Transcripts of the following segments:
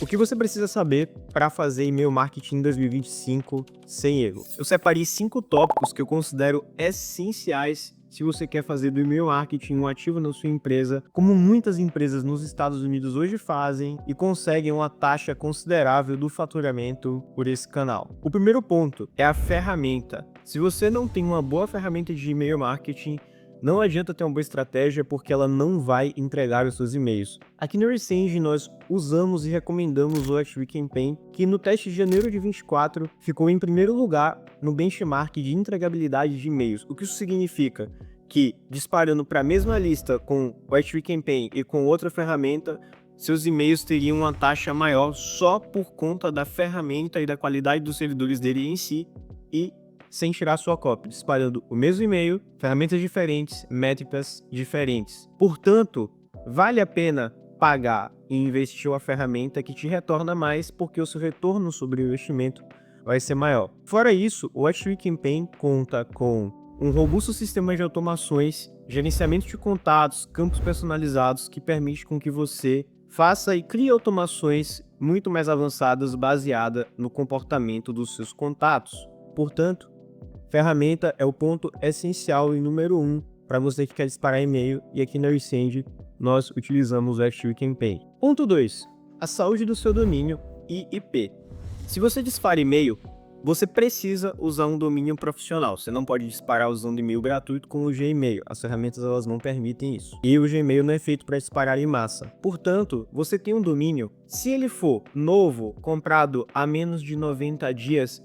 O que você precisa saber para fazer e-mail marketing em 2025 sem erro? Eu separei 5 tópicos que eu considero essenciais se você quer fazer do e-mail marketing um ativo na sua empresa, como muitas empresas nos Estados Unidos hoje fazem e conseguem uma taxa considerável do faturamento por esse canal. O primeiro ponto é a ferramenta. Se você não tem uma boa ferramenta de e-mail marketing, não adianta ter uma boa estratégia porque ela não vai entregar os seus e-mails. Aqui no Resend nós usamos e recomendamos o ActiveCampaign, que no teste de janeiro de 24 ficou em primeiro lugar no benchmark de entregabilidade de e-mails. O que isso significa? Que disparando para a mesma lista com o ActiveCampaign e com outra ferramenta, seus e-mails teriam uma taxa maior só por conta da ferramenta e da qualidade dos servidores dele em si e sem tirar sua cópia, disparando o mesmo e-mail, ferramentas diferentes, métricas diferentes. Portanto, vale a pena pagar e investir uma ferramenta que te retorna mais, porque o seu retorno sobre o investimento vai ser maior. Fora isso, o ActiveCampaign conta com um robusto sistema de automações, gerenciamento de contatos, campos personalizados, que permite com que você faça e crie automações muito mais avançadas baseadas no comportamento dos seus contatos. Portanto, ferramenta é o ponto essencial e número 1 para você que quer disparar e-mail, e aqui na Resend nós utilizamos o ActiveCampaign. Ponto 2. A saúde do seu domínio e IP. Se você dispara e-mail, você precisa usar um domínio profissional. Você não pode disparar usando e-mail gratuito com o Gmail. As ferramentas elas não permitem isso. E o Gmail não é feito para disparar em massa. Portanto, você tem um domínio. Se ele for novo, comprado há menos de 90 dias,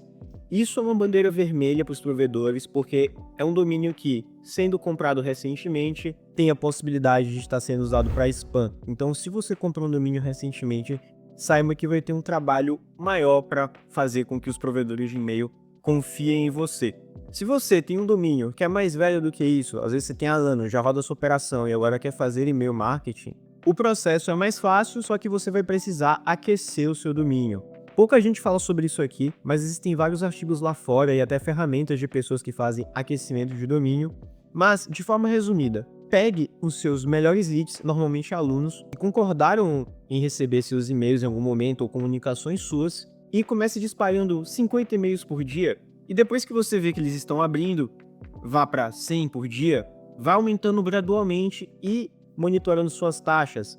isso é uma bandeira vermelha para os provedores, porque é um domínio que, sendo comprado recentemente, tem a possibilidade de estar sendo usado para spam. Então, se você comprou um domínio recentemente, saiba que vai ter um trabalho maior para fazer com que os provedores de e-mail confiem em você. Se você tem um domínio que é mais velho do que isso, às vezes você tem há anos, já roda a sua operação e agora quer fazer e-mail marketing, o processo é mais fácil, só que você vai precisar aquecer o seu domínio. Pouca gente fala sobre isso aqui, mas existem vários artigos lá fora e até ferramentas de pessoas que fazem aquecimento de domínio. Mas, de forma resumida, pegue os seus melhores leads, normalmente alunos, que concordaram em receber seus e-mails em algum momento ou comunicações suas, e comece disparando 50 e-mails por dia. E depois que você vê que eles estão abrindo, vá para 100 por dia, vá aumentando gradualmente e monitorando suas taxas.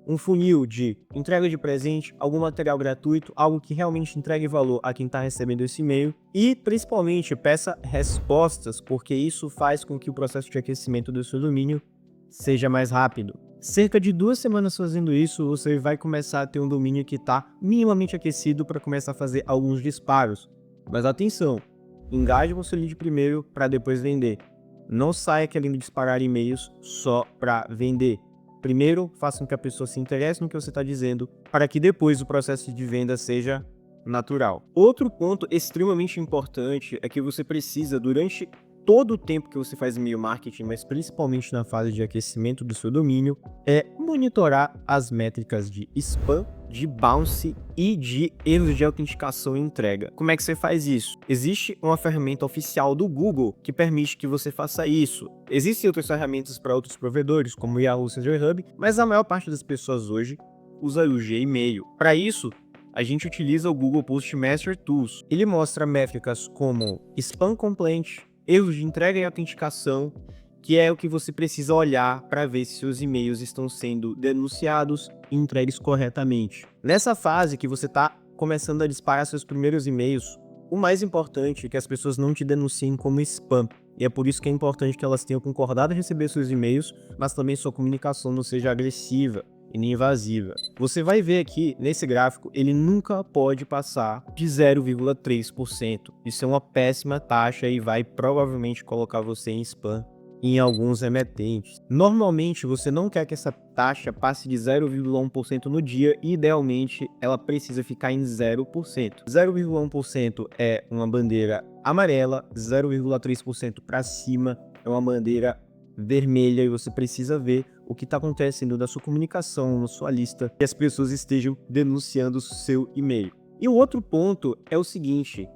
Um funil de entrega de presente, algum material gratuito, algo que realmente entregue valor a quem está recebendo esse e-mail e, principalmente, peça respostas, porque isso faz com que o processo de aquecimento do seu domínio seja mais rápido. Cerca de 2 semanas fazendo isso, você vai começar a ter um domínio que está minimamente aquecido para começar a fazer alguns disparos. Mas atenção, engaje o seu lead primeiro para depois vender. Não saia querendo disparar e-mails só para vender. Primeiro, faça com que a pessoa se interesse no que você está dizendo, para que depois o processo de venda seja natural. Outro ponto extremamente importante é que você precisa, durante todo o tempo que você faz e-mail marketing, mas principalmente na fase de aquecimento do seu domínio, é monitorar as métricas de spam, de bounce e de erros de autenticação e entrega. Como é que você faz isso? Existe uma ferramenta oficial do Google que permite que você faça isso. Existem outras ferramentas para outros provedores, como o Yahoo Messenger Hub, mas a maior parte das pessoas hoje usa o Gmail. Para isso, a gente utiliza o Google Postmaster Tools. Ele mostra métricas como spam complaint, erros de entrega e autenticação, que é o que você precisa olhar para ver se seus e-mails estão sendo denunciados e entregues corretamente. Nessa fase que você está começando a disparar seus primeiros e-mails, o mais importante é que as pessoas não te denunciem como spam. E é por isso que é importante que elas tenham concordado em receber seus e-mails, mas também sua comunicação não seja agressiva e nem invasiva. Você vai ver aqui, nesse gráfico, ele nunca pode passar de 0,3%. Isso é uma péssima taxa e vai provavelmente colocar você em spam em alguns emetentes. Normalmente, você não quer que essa taxa passe de 0,1% no dia e, idealmente, ela precisa ficar em 0%. 0,1% é uma bandeira amarela, 0,3% para cima é uma bandeira vermelha e você precisa ver o que está acontecendo na sua comunicação, na sua lista, que as pessoas estejam denunciando o seu e-mail. E o outro ponto é o seguinte: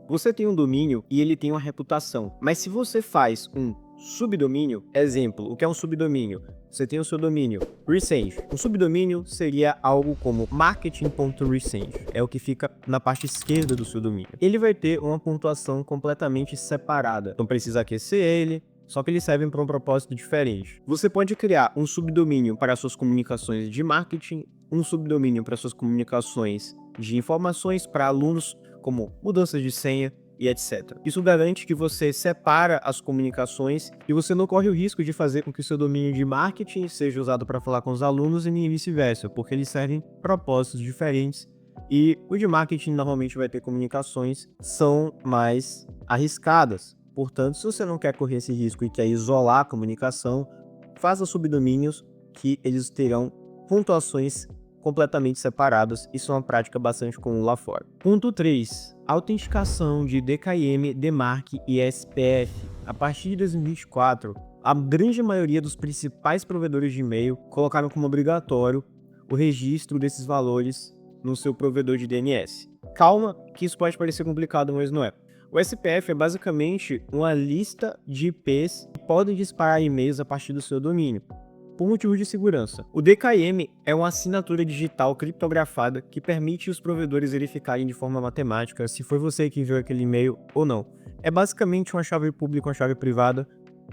você tem um domínio e ele tem uma reputação, mas se você faz um subdomínio, exemplo, o que é um subdomínio? você tem o seu domínio Resend. Um subdomínio seria algo como marketing.resend. É o que fica na parte esquerda do seu domínio. Ele vai ter uma pontuação completamente separada. Não precisa aquecer ele, só que eles servem para um propósito diferente. Você pode criar um subdomínio para suas comunicações de marketing, um subdomínio para suas comunicações de informações para alunos, como mudanças de senha, e etc. Isso garante que você separa as comunicações e você não corre o risco de fazer com que o seu domínio de marketing seja usado para falar com os alunos e nem vice-versa, porque eles servem propósitos diferentes e o de marketing normalmente vai ter comunicações que são mais arriscadas. Portanto, se você não quer correr esse risco e quer isolar a comunicação, faça subdomínios que eles terão pontuações completamente separadas. Isso é uma prática bastante comum lá fora. Ponto 3. Autenticação de DKIM, DMARC e SPF. A partir de 2024, a grande maioria dos principais provedores de e-mail colocaram como obrigatório o registro desses valores no seu provedor de DNS. Calma, que isso pode parecer complicado, mas não é. O SPF é basicamente uma lista de IPs que podem disparar e-mails a partir do seu domínio, por motivo de segurança. O DKIM é uma assinatura digital criptografada que permite os provedores verificarem de forma matemática se foi você que enviou aquele e-mail ou não. É basicamente uma chave pública e uma chave privada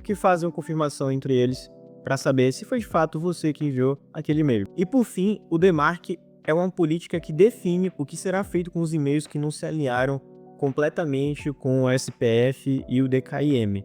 que fazem uma confirmação entre eles para saber se foi de fato você que enviou aquele e-mail. E por fim, o DMARC é uma política que define o que será feito com os e-mails que não se alinharam completamente com o SPF e o DKIM.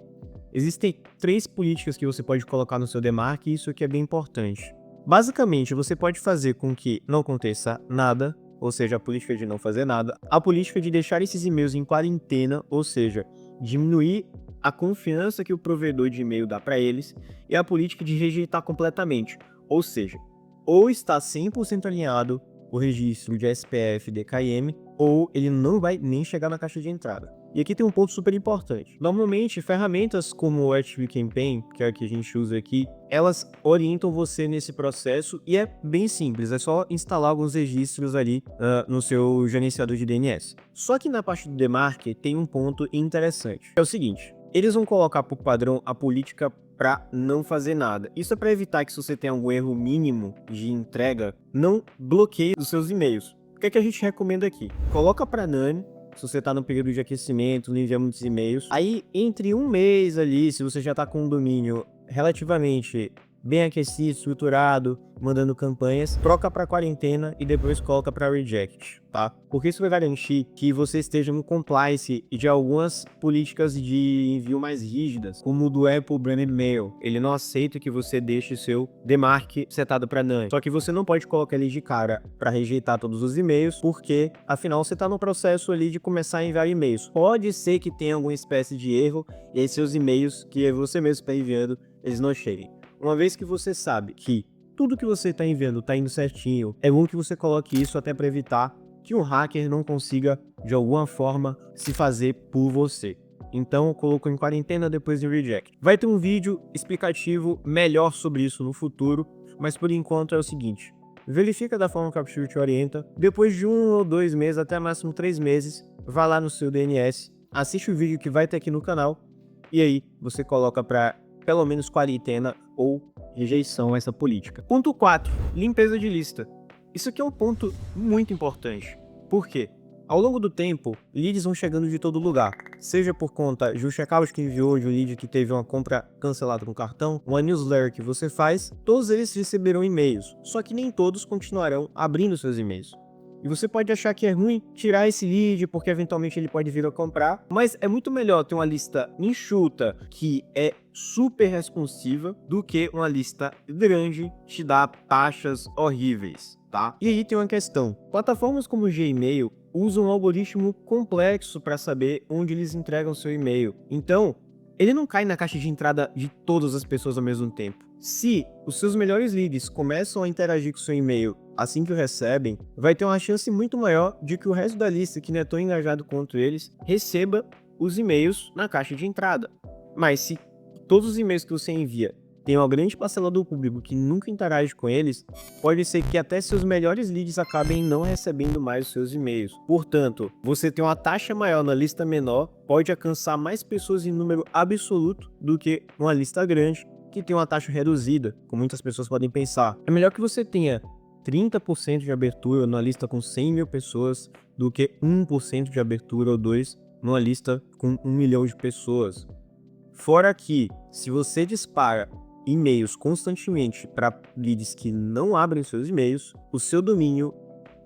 Existem 3 políticas que você pode colocar no seu DMARC e isso aqui é bem importante. Basicamente, você pode fazer com que não aconteça nada, ou seja, a política de não fazer nada, a política de deixar esses e-mails em quarentena, ou seja, diminuir a confiança que o provedor de e-mail dá para eles, e a política de rejeitar completamente, ou seja, ou está 100% alinhado o registro de SPF e DKIM, ou ele não vai nem chegar na caixa de entrada. E aqui tem um ponto super importante. Normalmente, ferramentas como o ActiveCampaign, que é a que a gente usa aqui, elas orientam você nesse processo e é bem simples, é só instalar alguns registros ali no seu gerenciador de DNS. Só que na parte do DMARC tem um ponto interessante. É o seguinte, eles vão colocar por padrão a política para não fazer nada. Isso é para evitar que se você tem algum erro mínimo de entrega, não bloqueie os seus e-mails. O que é que a gente recomenda aqui? Coloca para None. Se você está no período de aquecimento, não envia muitos e-mails. Aí, entre um mês ali, se você já está com um domínio relativamente bem aquecido, estruturado, mandando campanhas, troca para quarentena e depois coloca para reject, tá? Porque isso vai garantir que você esteja no compliance de algumas políticas de envio mais rígidas, como o do Apple Branded Mail. Ele não aceita que você deixe seu DMARC setado para None. Só que você não pode colocar ele de cara para rejeitar todos os e-mails, porque afinal você está no processo ali de começar a enviar e-mails. Pode ser que tenha alguma espécie de erro e aí seus e-mails que você mesmo está enviando, eles não cheguem. Uma vez que você sabe que tudo que você está enviando está indo certinho, é bom que você coloque isso até para evitar que um hacker não consiga, de alguma forma, se fazer por você. Então, colocou em quarentena depois de reject. Vai ter um vídeo explicativo melhor sobre isso no futuro, mas por enquanto é o seguinte. Verifica da forma que a Upshift te orienta. Depois de 1 ou 2 meses, até máximo 3 meses, vá lá no seu DNS, assiste o vídeo que vai ter aqui no canal, e aí você coloca para pelo menos quarentena ou rejeição a essa política. Ponto 4. Limpeza de lista. Isso aqui é um ponto muito importante. Por quê? Ao longo do tempo, leads vão chegando de todo lugar, seja por conta de um checkout que enviou, de um lead que teve uma compra cancelada no cartão, uma newsletter que você faz, todos eles receberão e-mails, só que nem todos continuarão abrindo seus e-mails. E você pode achar que é ruim tirar esse lead porque eventualmente ele pode vir a comprar, mas é muito melhor ter uma lista enxuta que é super responsiva do que uma lista grande que te dá taxas horríveis, tá? E aí tem uma questão. Plataformas como o Gmail usam um algoritmo complexo para saber onde eles entregam seu e-mail. Então, ele não cai na caixa de entrada de todas as pessoas ao mesmo tempo. Se os seus melhores leads começam a interagir com seu e-mail assim que o recebem, vai ter uma chance muito maior de que o resto da lista, que não é tão engajado quanto eles, receba os e-mails na caixa de entrada. Mas se todos os e-mails que você envia tem uma grande parcela do público que nunca interage com eles, pode ser que até seus melhores leads acabem não recebendo mais os seus e-mails. Portanto, você tem uma taxa maior na lista menor, pode alcançar mais pessoas em número absoluto do que uma lista grande, que tem uma taxa reduzida, como muitas pessoas podem pensar. É melhor que você tenha 30% de abertura numa lista com 100 mil pessoas do que 1% de abertura ou 2% numa lista com 1 milhão de pessoas. Fora que, se você dispara e-mails constantemente para leads que não abrem seus e-mails, o seu domínio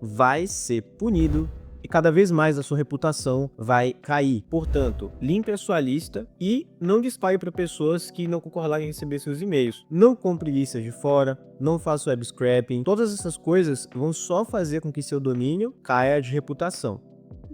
vai ser punido e cada vez mais a sua reputação vai cair. Portanto, limpe a sua lista e não dispare para pessoas que não concordarem em receber seus e-mails. Não compre listas de fora, não faça web scraping. Todas essas coisas vão só fazer com que seu domínio caia de reputação.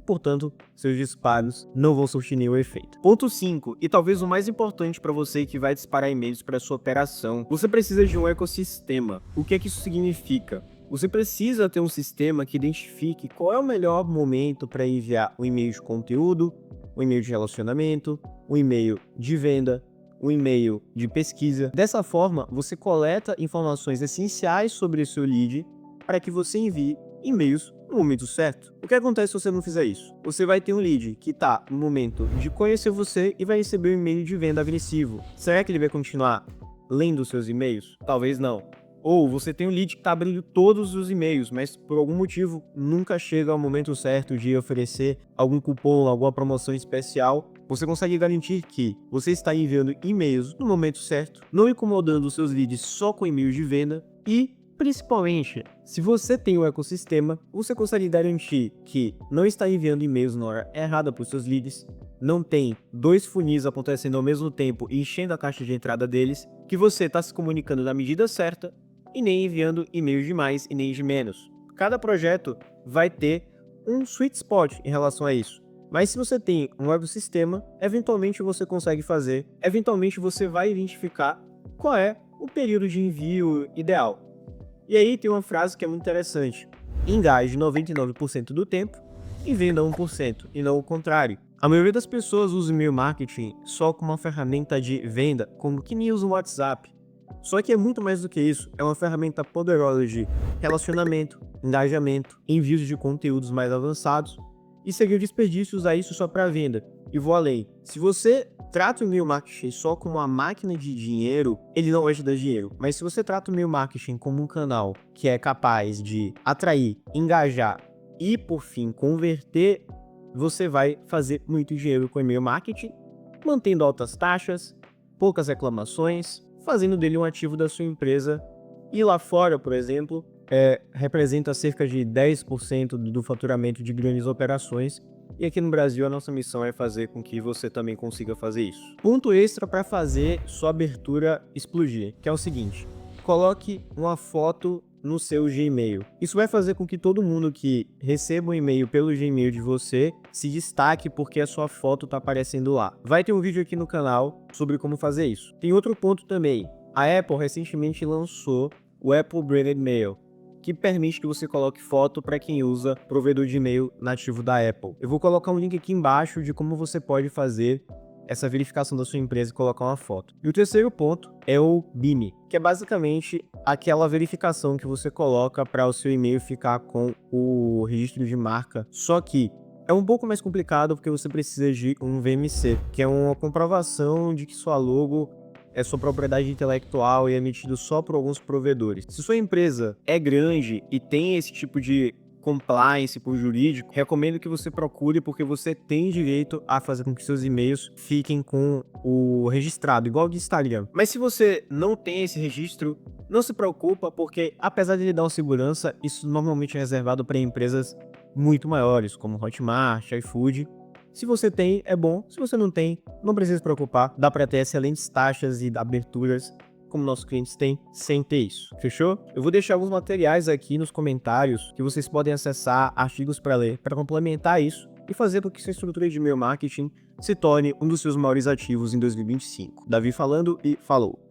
Portanto, seus disparos não vão surtir nenhum efeito. Ponto 5, e talvez o mais importante para você que vai disparar e-mails para sua operação, você precisa de um ecossistema. O que é que isso significa? Você precisa ter um sistema que identifique qual é o melhor momento para enviar um e-mail de conteúdo, um e-mail de relacionamento, um e-mail de venda, um e-mail de pesquisa. Dessa forma, você coleta informações essenciais sobre o seu lead para que você envie e-mails no momento certo. O que acontece se você não fizer isso? Você vai ter um lead que está no momento de conhecer você e vai receber um e-mail de venda agressivo. Será que ele vai continuar lendo os seus e-mails? Talvez não. Ou você tem um lead que está abrindo todos os e-mails, mas por algum motivo nunca chega ao momento certo de oferecer algum cupom, alguma promoção especial. Você consegue garantir que você está enviando e-mails no momento certo, não incomodando os seus leads só com e-mails de venda e, principalmente, se você tem um ecossistema, você consegue garantir que não está enviando e-mails na hora errada para os seus leads, não tem 2 funis acontecendo ao mesmo tempo e enchendo a caixa de entrada deles, que você está se comunicando na medida certa e nem enviando e-mails de mais e nem de menos. Cada projeto vai ter um sweet spot em relação a isso. Mas se você tem um ecossistema, eventualmente você consegue fazer, eventualmente você vai identificar qual é o período de envio ideal. E aí tem uma frase que é muito interessante: engaje 99% do tempo e venda 1%, e não o contrário. A maioria das pessoas usa o e-mail marketing só como uma ferramenta de venda, como que nem usa o WhatsApp. Só que é muito mais do que isso, é uma ferramenta poderosa de relacionamento, engajamento, envios de conteúdos mais avançados, e seria desperdício usar isso só para venda. E vou além, se você trata o e-mail marketing só como uma máquina de dinheiro, ele não vai te dar dinheiro. Mas se você trata o e-mail marketing como um canal que é capaz de atrair, engajar e, por fim, converter, você vai fazer muito dinheiro com o e-mail marketing, mantendo altas taxas, poucas reclamações, fazendo dele um ativo da sua empresa. E lá fora, por exemplo, representa cerca de 10% do faturamento de grandes operações. E aqui no Brasil a nossa missão é fazer com que você também consiga fazer isso. Ponto extra para fazer sua abertura explodir, que é o seguinte: coloque uma foto no seu Gmail. Isso vai fazer com que todo mundo que receba um e-mail pelo Gmail de você se destaque porque a sua foto está aparecendo lá. Vai ter um vídeo aqui no canal sobre como fazer isso. Tem outro ponto também. A Apple recentemente lançou o Apple Branded Mail, que permite que você coloque foto para quem usa provedor de e-mail nativo da Apple. Eu vou colocar um link aqui embaixo de como você pode fazer essa verificação da sua empresa e colocar uma foto. E o terceiro ponto é o BIME, que é basicamente aquela verificação que você coloca para o seu e-mail ficar com o registro de marca, só que é um pouco mais complicado porque você precisa de um VMC, que é uma comprovação de que sua logo é sua propriedade intelectual e é emitido só por alguns provedores. Se sua empresa é grande e tem esse tipo de compliance por jurídico, recomendo que você procure, porque você tem direito a fazer com que seus e-mails fiquem com o registrado, igual de Instagram. Mas se você não tem esse registro, não se preocupa, porque apesar de ele dar uma segurança, isso normalmente é reservado para empresas muito maiores, como Hotmart, iFood. Se você tem, é bom. Se você não tem, não precisa se preocupar. Dá para ter excelentes taxas e aberturas, como nossos clientes têm, sem ter isso. Fechou? Eu vou deixar alguns materiais aqui nos comentários que vocês podem acessar, artigos para ler, para complementar isso e fazer com que sua estrutura de e-mail marketing se torne um dos seus maiores ativos em 2025. Davi falando e falou!